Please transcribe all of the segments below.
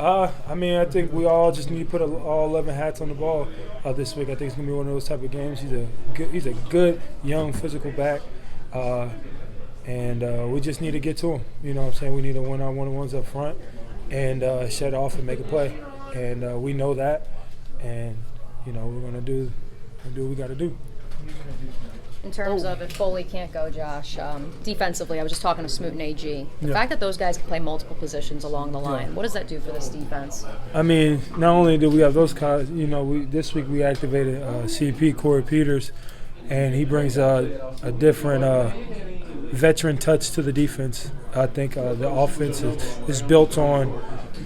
I think we all just need to put all 11 hats on the ball this week. I think it's going to be one of those type of games. He's a good, young, physical back, and we just need to get to him. You know what I'm saying? We need to win our one-on-ones up front and shut off and make a play. And we know that, and, we're going to do what we got to do. In terms of if Foley can't go, Josh, defensively, I was just talking to Smoot and AG. The fact that those guys can play multiple positions along the line, what does that do for this defense? I mean, not only do we have those guys, this week we activated CP, Corey Peters, and he brings a different veteran touch to the defense. I think the offense is built on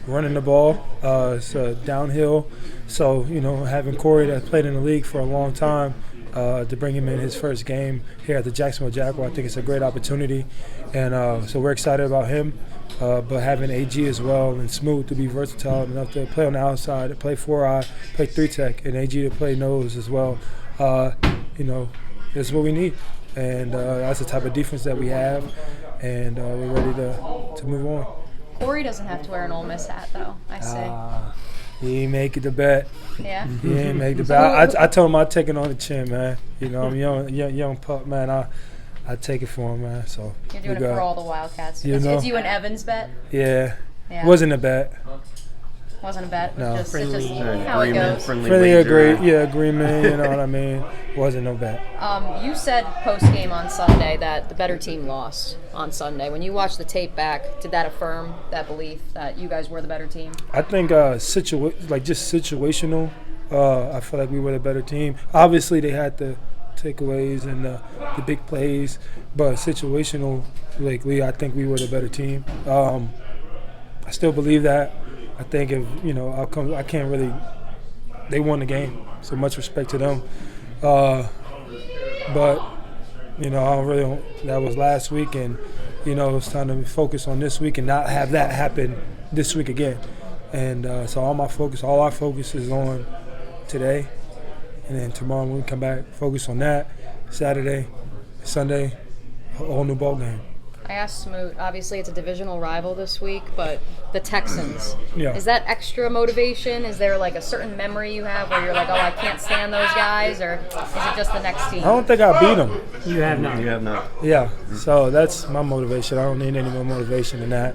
running the ball. It's downhill. So, having Corey that played in the league for a long time, to bring him in his first game here at the Jacksonville Jaguars, I think it's a great opportunity. And so we're excited about him. But having AG as well and Smoot to be versatile enough to play on the outside, to play 4-eye, play 3-tech, and AG to play nose as well, is what we need. And that's the type of defense that we have, and we're ready to move on. Corey doesn't have to wear an Ole Miss hat, though, I say. He ain't make it the bet. Yeah? He ain't make the bet. I told him I'd take it on the chin, man. I'm young pup, man. I take it for him, man. So you're doing it for all the Wildcats. It's you and Evans bet? Yeah. Wasn't a bet. Wasn't a bet. No. It's just how it goes. Friendly agreement. You know what I mean? Wasn't no bet. You said post game on Sunday that the better team lost on Sunday. When you watched the tape back, did that affirm that belief that you guys were the better team? I think just situational. I feel like we were the better team. Obviously, they had the takeaways and the big plays, but situational, I think we were the better team. I still believe that. I think if outcomes, I can't really. They won the game, so much respect to them. But I don't really. That was last week, and it's time to focus on this week and not have that happen this week again. And so all our focus is on today, and then tomorrow when we come back, focus on that. Saturday, Sunday, a whole new ball game. I asked Smoot, obviously it's a divisional rival this week, but the Texans, is that extra motivation? Is there a certain memory you have where you're like, oh, I can't stand those guys, or is it just the next team? I don't think I beat them. You have not. Yeah, so that's my motivation. I don't need any more motivation than that.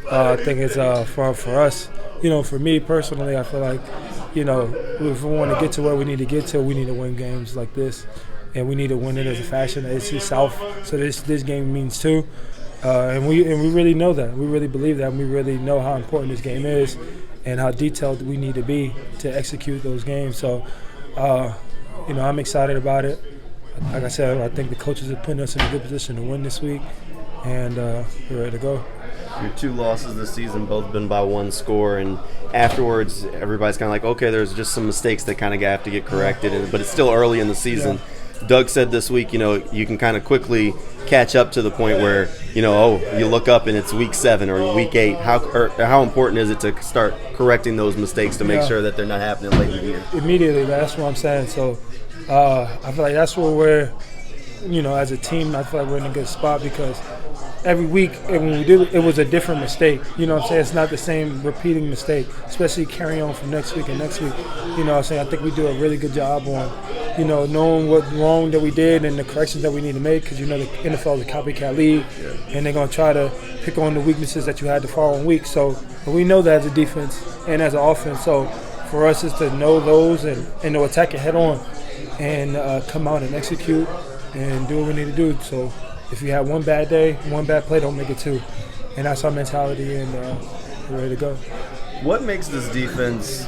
I think it's for us, for me personally, I feel like, if we want to get to where we need to get to, we need to win games like this. And we need to win it as a fashion. It's the South, so this game means too. And we really know that. We really believe that. And we really know how important this game is and how detailed we need to be to execute those games. So, I'm excited about it. Like I said, I think the coaches have put us in a good position to win this week, and we're ready to go. Your 2 losses this season, both been by 1 score, and afterwards, everybody's kind of like, okay, there's just some mistakes that kind of have to get corrected, but it's still early in the season. Yeah. Doug said this week, you can kind of quickly catch up to the point where, you look up and it's week 7 or week 8. How important is it to start correcting those mistakes to make sure that they're not happening late in the year? Immediately, that's what I'm saying. So I feel like that's where we're, as a team, I feel like we're in a good spot because every week when we do it was a different mistake. You know what I'm saying? It's not the same repeating mistake, especially carrying on from next week and next week. You know what I'm saying? I think we do a really good job on knowing what wrong that we did and the corrections that we need to make because, the NFL is a copycat league, and they're going to try to pick on the weaknesses that you had the following week. So we know that as a defense and as an offense. So for us is to know those and to attack it head on and come out and execute and do what we need to do. So if you have one bad day, one bad play, don't make it 2. And that's our mentality, and we're ready to go. What makes this defense